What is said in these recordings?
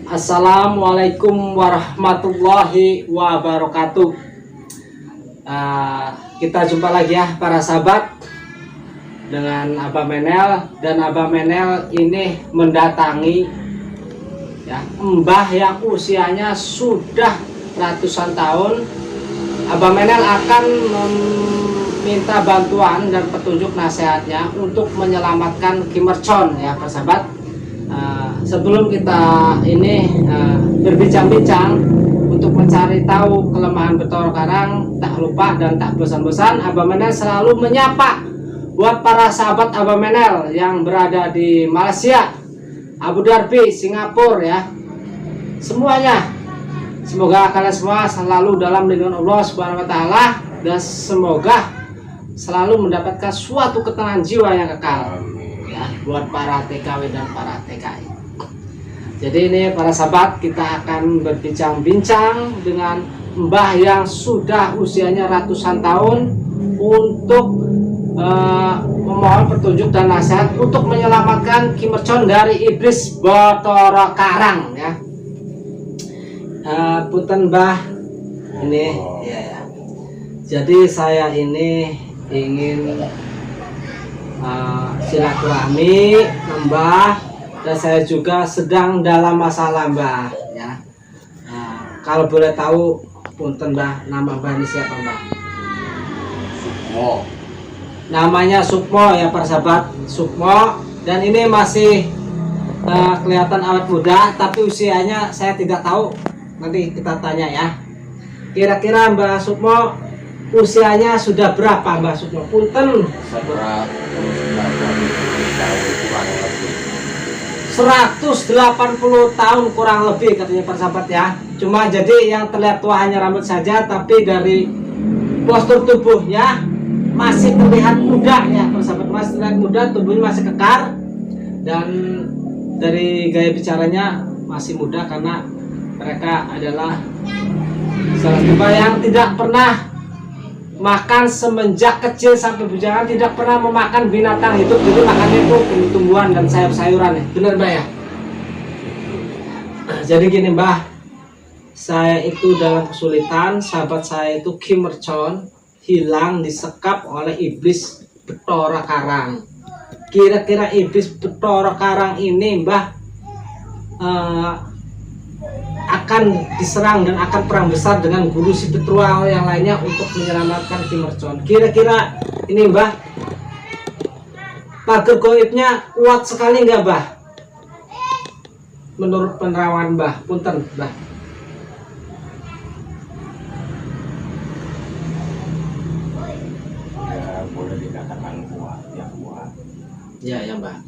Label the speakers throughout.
Speaker 1: Assalamualaikum warahmatullahi wabarakatuh. Kita jumpa lagi ya para sahabat dengan Abah Menel, dan Abah Menel ini mendatangi ya mbah yang usianya sudah ratusan tahun. Abah Menel akan meminta bantuan dan petunjuk nasihatnya untuk menyelamatkan Kimercon ya para sahabat. Sebelum kita ini berbincang-bincang untuk mencari tahu kelemahan Bathara Karang, tak lupa dan tak bosan-bosan Abah Menel selalu menyapa buat para sahabat Abah Menel yang berada di Malaysia, Abu Dhabi, Singapura ya, semuanya. Semoga kalian semua selalu dalam lindungan Allah Subhanahu wa Ta'ala, dan semoga selalu mendapatkan suatu ketenangan jiwa yang kekal ya buat para TKW dan para TKI. Jadi ini para sahabat, kita akan berbincang-bincang dengan mbah yang sudah usianya ratusan tahun untuk memohon petunjuk dan nasihat untuk menyelamatkan Kimercon dari iblis Bathara Karang ya. Punten mbah ini ya. Jadi saya ini ingin silaturahmi mbah, dan saya juga sedang dalam masalah mbah ya. Kalau boleh tahu punten mbah, nama mbah ini siapa mbah?
Speaker 2: Sukmo.
Speaker 1: Namanya Sukmo ya para sahabat, Sukmo, dan ini masih kelihatan awet muda, tapi usianya saya tidak tahu, nanti kita tanya ya. Kira-kira mbah Sukmo usianya sudah berapa mbah Sukmo? Punten. 180 tahun kurang lebih katanya para sahabat ya. Cuma jadi yang terlihat tua hanya rambut saja, tapi dari postur tubuhnya masih terlihat muda ya para sahabat, masih terlihat muda, tubuhnya masih kekar, dan dari gaya bicaranya masih muda karena mereka adalah salah satu yang tidak pernah makan semenjak kecil sampai bujangan, tidak pernah memakan binatang hidup, jadi makannya itu tumbuhan dan sayur-sayuran ya. Benar mbah ya? Jadi gini mbah, saya itu dalam kesulitan, sahabat saya itu Kimercon hilang disekap oleh iblis Bathara Karang. Kira-kira iblis Bathara Karang ini mbah akan diserang dan akan perang besar dengan guru spiritual yang lainnya untuk menyelamatkan Kimercon. Kira-kira ini mbah, pagar goibnya kuat sekali nggak mbah? Menurut penerawan mbah, punten mbah.
Speaker 2: Ya, boleh dikatakan kuat, ya kuat.
Speaker 1: Ya ya mbah.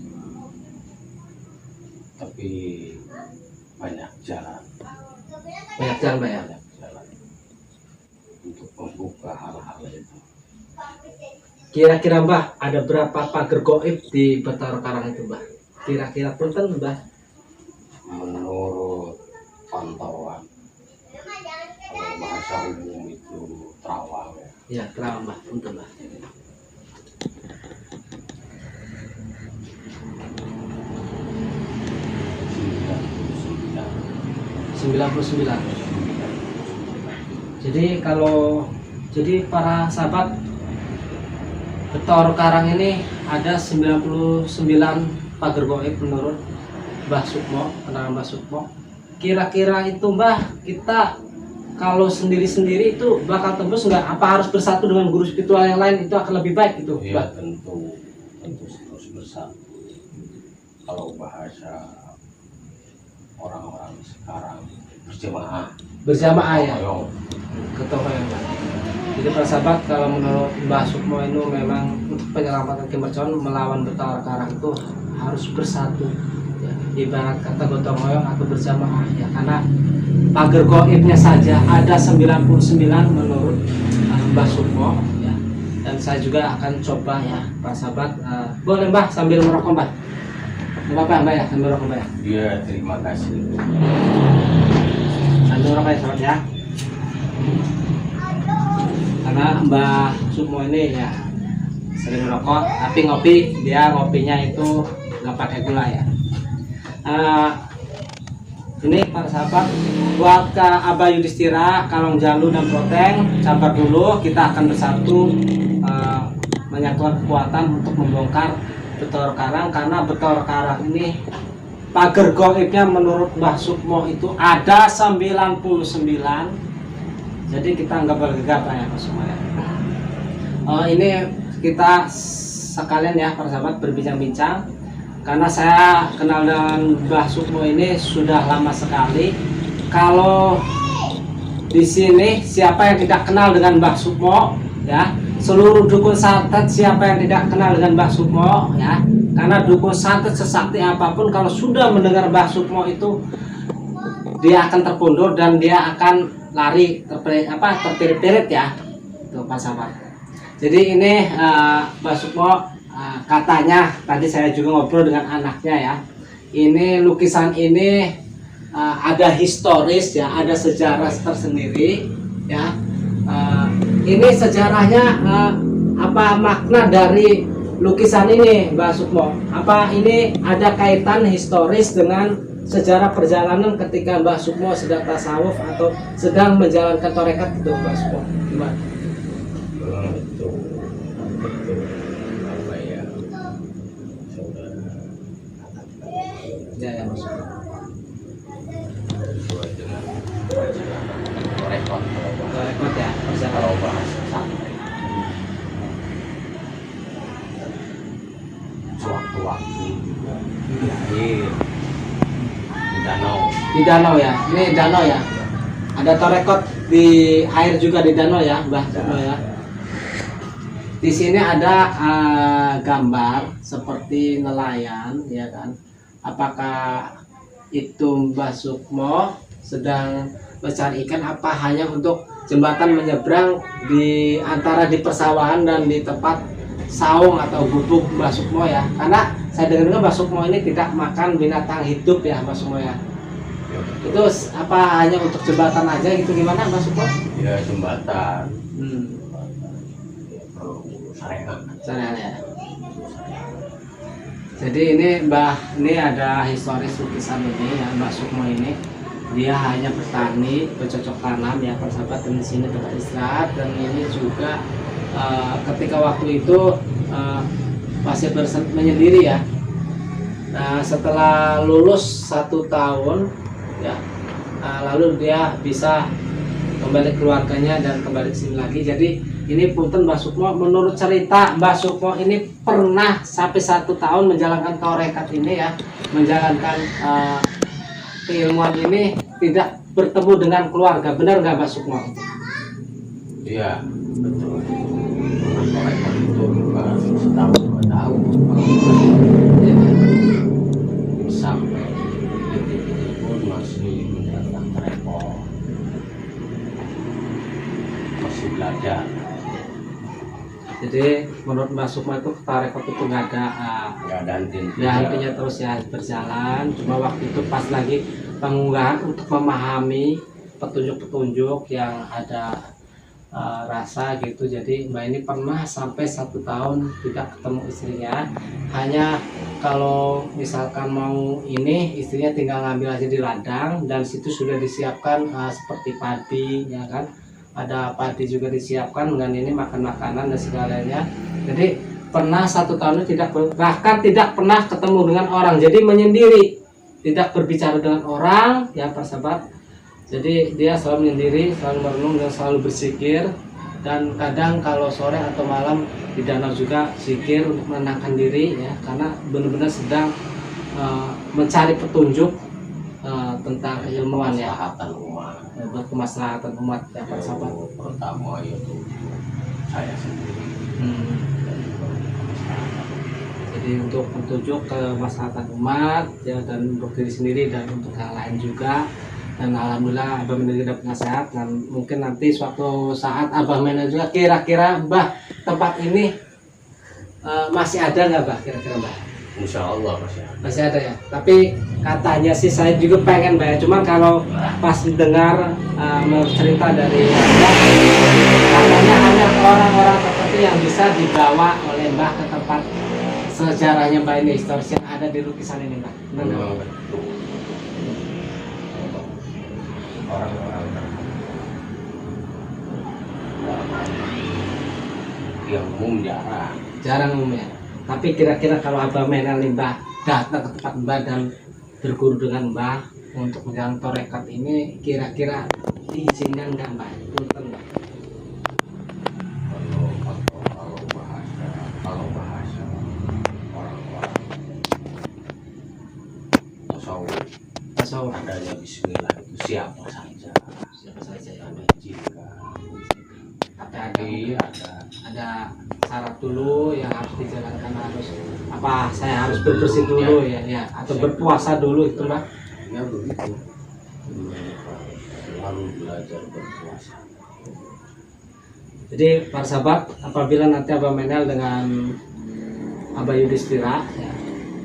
Speaker 2: Tapi banyak jalan.
Speaker 1: Banyak jalan mbah ya.
Speaker 2: Banyak jalan untuk membuka hal-hal itu.
Speaker 1: Kira-kira mbah ada berapa pagar goib di Bathara Karang itu mbah? Kira-kira punten mbah.
Speaker 2: Menurut pantauan, kalau bahasa umum itu terawang ya.
Speaker 1: Ya terawang mbah, punten mbah. 99. Jadi para sahabat, Bathara Karang ini ada 99 pagar goib menurut Mbah Sukmo, kenalan Mbah Sukmo. Kira-kira itu mbah, kita kalau sendiri-sendiri itu bakal tembus nggak? Apa harus bersatu dengan guru spiritual yang lain, itu akan lebih baik gitu
Speaker 2: Ya
Speaker 1: mbah?
Speaker 2: tentu harus bersatu. Kalau bahasa orang-orang sekarang berjamaah
Speaker 1: ya, ketemu ya mbak. Jadi para sahabat, kalau menurut Mbah Sukmo itu memang untuk penyelamatan Kimercon melawan Bathara Karang itu harus bersatu ya. Ibarat kata gotong royong atau berjamaah ya, karena pagar goibnya saja ada 99 menurut Mbah Sukmo ya. Dan saya juga akan coba ya para sahabat. Boleh mbah sambil merokok mbah? Nggak apa-apa mbak ya, sambil merokok mbak ya?
Speaker 2: Iya, terima kasih.
Speaker 1: Sambil merokok ya sahabat ya. Karena Mbah Sukmo ini ya sering merokok, tapi ngopi dia ngopinya itu nggak pakai gula ya. Ini para sahabat, buat ke Abah Yudhistira, Kalong Jalu dan Proteng, sabar dulu, kita akan bersatu menyatukan kekuatan untuk membongkar Betara Karang, karena Betara Karang ini pagar gaibnya menurut Mbah Sukmo itu ada 99. Jadi kita nggak boleh gegabah ya Mas Sukmo ya. Ini kita sekalian ya para sahabat berbincang-bincang, karena saya kenal dengan Mbah Sukmo ini sudah lama sekali. Kalau di sini siapa yang tidak kenal dengan Mbah Sukmo ya, seluruh dukun santet siapa yang tidak kenal dengan Mbah Sukmo ya, karena dukun santet sesakti apapun kalau sudah mendengar Mbah Sukmo itu dia akan terpundur dan dia akan lari terpirit-pirit ya, itu Pak sahabat. Jadi ini Mbah Sukmo katanya tadi saya juga ngobrol dengan anaknya ya, ini lukisan ini ada historis ya, ada sejarah tersendiri ya. Ini sejarahnya apa makna dari lukisan ini Mbah Sukmo? Apa ini ada kaitan historis dengan sejarah perjalanan ketika Mbah Sukmo sedang tasawuf atau sedang menjalankan tarekat itu Mbah Sukmo? Gimana?
Speaker 2: Itu apa ya, saudara
Speaker 1: Ya ya Mas Sukmo.
Speaker 2: sesuai dengan rekod
Speaker 1: Tarekat ya
Speaker 2: kalau
Speaker 1: perjalanan.
Speaker 2: bahasa santai. Sewaktu-waktu juga di air, di danau.
Speaker 1: Di danau ya, ini danau ya. Ada tarekat di air juga di danau ya Mbah Sukmo ya. Di sini ada gambar seperti nelayan ya kan. Apakah itu Mbah Sukmo sedang mencari ikan, apa hanya untuk jembatan menyeberang di antara di persawahan dan di tempat saung atau gubuk Mbah Sukmo ya? Karena saya dengar Mbah Sukmo ini tidak makan binatang hidup ya Mbah Sukmo ya.
Speaker 2: Ya, betul.
Speaker 1: Itu apa hanya untuk jembatan aja gitu, gimana Mbah Sukmo?
Speaker 2: Ya jembatan.
Speaker 1: Hmm,
Speaker 2: Ya, kalau syariat.
Speaker 1: caranya ya. Jadi ini ini ada historis lukisan ini ya Mbah Sukmo ini. Dia hanya bertani, bercocok tanam ya persahabat, dan di sini tempat istirahat, dan ini juga ketika waktu itu masih menyendiri ya. Nah setelah lulus 1 tahun ya, lalu dia bisa kembali keluarganya dan kembali ke sini lagi. Jadi ini punten Mbah Sukmo, menurut cerita Mbah Sukmo ini pernah sampai 1 tahun menjalankan tarekat ini ya, menjalankan keilmuan ini tidak bertemu dengan keluarga. Benar nggak Mbah Sukmo?
Speaker 2: Iya betul. Rekod itu juga setahun 2 tahun.
Speaker 1: Ya.
Speaker 2: Sampai detik ini pun masih menjalankan rekod, masih belajar.
Speaker 1: Jadi menurut Mbah Sukmo itu tarekat itu nggak ada
Speaker 2: Nggak ada henti-hentinya.
Speaker 1: ya hentinya, terus ya berjalan. Cuma waktu itu pas lagi pengunggahan untuk memahami petunjuk-petunjuk yang ada rasa gitu. Jadi Mbak ini pernah sampai 1 tahun tidak ketemu istrinya. Hanya kalau misalkan mau ini, istrinya tinggal ngambil aja di ladang, dan situ sudah disiapkan seperti padi ya kan. Ada padi juga disiapkan dengan ini, makan makanan dan segalanya. Jadi pernah 1 tahun itu bahkan tidak pernah ketemu dengan orang. Jadi menyendiri, tidak berbicara dengan orang ya persahabat. Jadi dia selalu menyendiri, selalu merenung dan selalu berzikir. Dan kadang kalau sore atau malam di danau juga zikir untuk menenangkan diri ya, karena benar-benar sedang mencari petunjuk tentang keilmuan ya,
Speaker 2: Kemaslahatan umat.
Speaker 1: buat kemaslahatan umat ya persahabat.
Speaker 2: Yang pertama yaitu saya sendiri.
Speaker 1: Jadi untuk petunjuk kemaslahatan umat ya, dan untuk diri sendiri dan untuk yang lain juga. Dan alhamdulillah Abah Menel juga punya sehat, dan mungkin nanti suatu saat Abah Menel juga kira-kira Mbah tempat ini masih ada nggak Mbah kira-kira Mbah?
Speaker 2: Insya Allah
Speaker 1: Masih ada ya. Tapi katanya sih saya juga pengen Mbah ya. Cuman kalau pas dengar cerita dari Mbah, katanya hanya orang-orang tertentu yang bisa dibawa oleh Mbah ke tempat sejarahnya Mbah ini, historis yang ada di lukisan ini Mbah. Benar nggak?
Speaker 2: Memang betul. orang-orang yang umum
Speaker 1: jarang umumnya. Tapi kira-kira kalau Abah Menel nih Mbah datang ke tempat Mbah dan berguru dengan Mbah untuk menjalankan torekat ini, kira-kira diizinkan nggak Mbah? Punten Mbah.
Speaker 2: Kalau bahasa orang-orang
Speaker 1: Tasawuf
Speaker 2: adanya Bismillah itu siapa saja
Speaker 1: yang
Speaker 2: jika
Speaker 1: tapi
Speaker 2: ada
Speaker 1: ada syarat dulu yang harus dijalankan, harus apa, saya harus berbersih dulu ya atau berpuasa dulu itu Mbah.
Speaker 2: ya begitu, selalu belajar berpuasa.
Speaker 1: Jadi para sahabat, apabila nanti Abah Menel dengan Abah Yudhistira ya,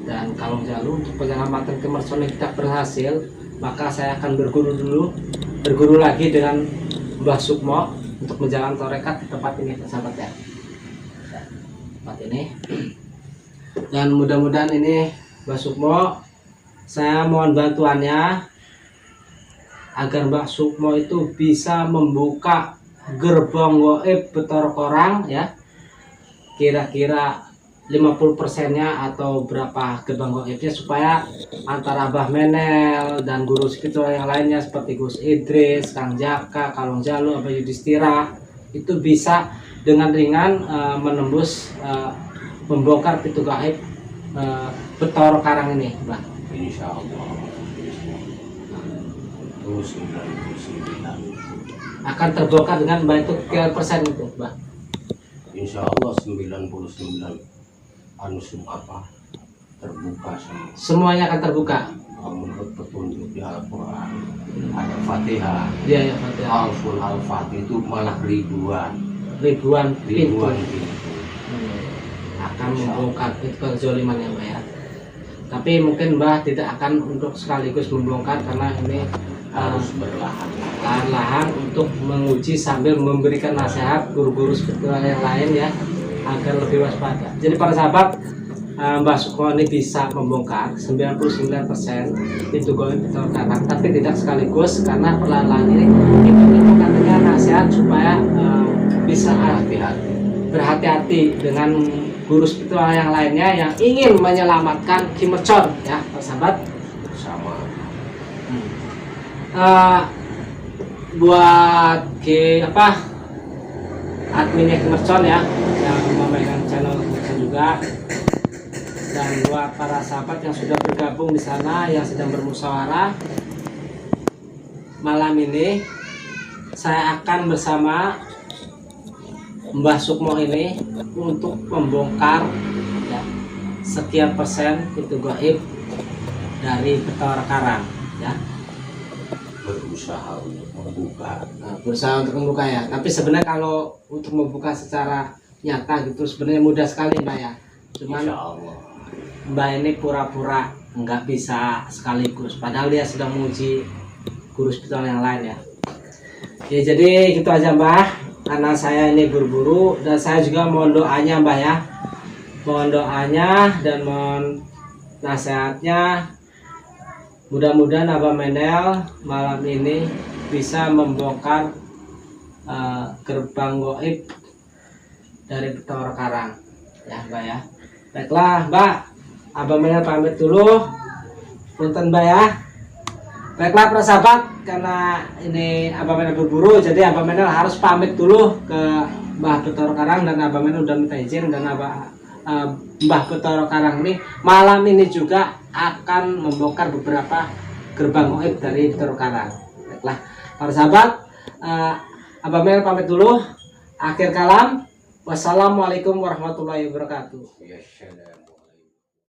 Speaker 1: dan Kalong Jalu untuk penyelamatan kemerson yang tidak berhasil, maka saya akan berguru lagi dengan Mbah Sukmo untuk menjalankan torekat di tempat ini para sahabat ya. Tempat ini. Dan mudah-mudahan ini Mbah Sukmo, saya mohon bantuannya agar Mbah Sukmo itu bisa membuka gerbang goib Betara Korang ya, kira-kira 50%-nya atau berapa gerbang goibnya, supaya antara Abah Menel dan guru spiritual yang lainnya seperti Gus Idris, Kang Jaka, Kalong Jalu, Abah Yudhistira itu bisa dengan ringan menembus membongkar pintu gaib Betara Karang ini Mbah.
Speaker 2: Insya Allah terus 99
Speaker 1: akan terbongkar dengan Mbah itu persen itu Mbah.
Speaker 2: Insya Allah 99 apa terbuka semua.
Speaker 1: Semuanya akan terbuka.
Speaker 2: Menurut petunjuk di Al-Quran ada Fatihah.
Speaker 1: Iya ya Fatihah.
Speaker 2: Al-Fatihah itu malah ribuan
Speaker 1: Pintu
Speaker 2: pintu.
Speaker 1: akan membongkar itu kezoliman ya Mbah ya. Tapi mungkin Mbah tidak akan untuk sekaligus membongkar, karena ini
Speaker 2: Harus
Speaker 1: lahan-lahan untuk menguji sambil memberikan nasihat guru-guru spiritual yang lain ya, agar lebih waspada. Jadi para sahabat, Mbah Sukmo ini bisa membongkar 99% pintu goib Betara Karang, tapi tidak sekaligus, karena perlahan-lahan ini kita memberikan dengan nasihat supaya bisa berhati-hati dengan guru spiritual yang lainnya yang ingin menyelamatkan Ki Mercon ya para sahabat.
Speaker 2: Sama
Speaker 1: Buat adminnya Ki Mercon ya yang memegang channel Ki Mercon juga, dan buat para sahabat yang sudah bergabung di sana yang sedang bermusyawarah, malam ini saya akan bersama Mbah Sukmo ini untuk membongkar ya, sekian persen pintu gaib dari Betara Karang ya.
Speaker 2: berusaha untuk membuka.
Speaker 1: Berusaha untuk membuka ya. Tapi sebenarnya kalau untuk membuka secara nyata gitu sebenarnya mudah sekali Mbak ya. Cuman
Speaker 2: Insya Allah
Speaker 1: Mbak ini pura-pura nggak bisa sekaligus, padahal dia sedang menguji guru spiritual yang lain ya. Ya jadi gitu aja Mbah, karena saya ini buru-buru dan saya juga mohon doanya Mbah ya. Mohon doanya dan mohon nasihatnya. Mudah-mudahan Abah Menel malam ini bisa membongkar gerbang goib dari Betara Karang ya Mbak ya. Baiklah Mbak, Abah Menel pamit dulu, punten Mbak ya. Baiklah para sahabat, karena ini Abah Menel berburu, jadi Abah Menel harus pamit dulu ke Mbah Betara Karang, dan Abah Menel udah minta izin, dan Mbah Betara Karang ini malam ini juga akan membongkar beberapa gerbang goib dari Betara Karang. Baiklah para sahabat, Abah Menel pamit dulu. Akhir kalam, wassalamualaikum warahmatullahi wabarakatuh.
Speaker 2: ya,